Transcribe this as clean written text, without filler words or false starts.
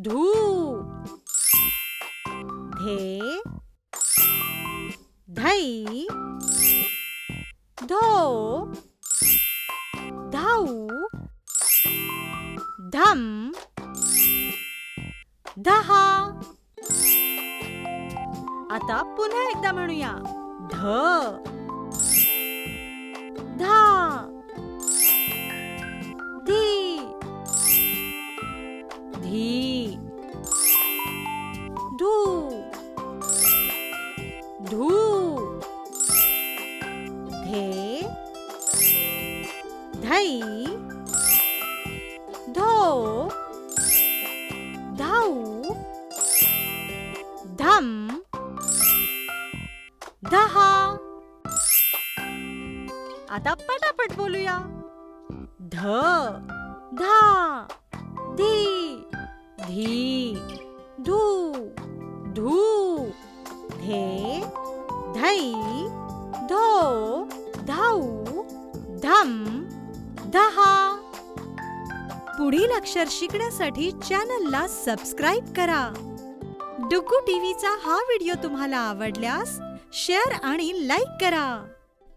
धू. धे, धई, धो, धाऊ, धम, दहा. आता पुन्हा एकदा म्हणूया. ध, धा, धी, धी, धू, धू, धे, धई, धो, धाऊ, धम, दहा. आता पटापट बोलूया. ध, धा, धी, धी, धू, धू, धे, धई, धो, धाऊ, धम, दहा. पुढील अक्षर शिकण्यासाठी चॅनलला सबस्क्राईब करा. डुग्गू टीव्हीचा हा व्हिडिओ तुम्हाला आवडल्यास शेअर आणि लाईक करा.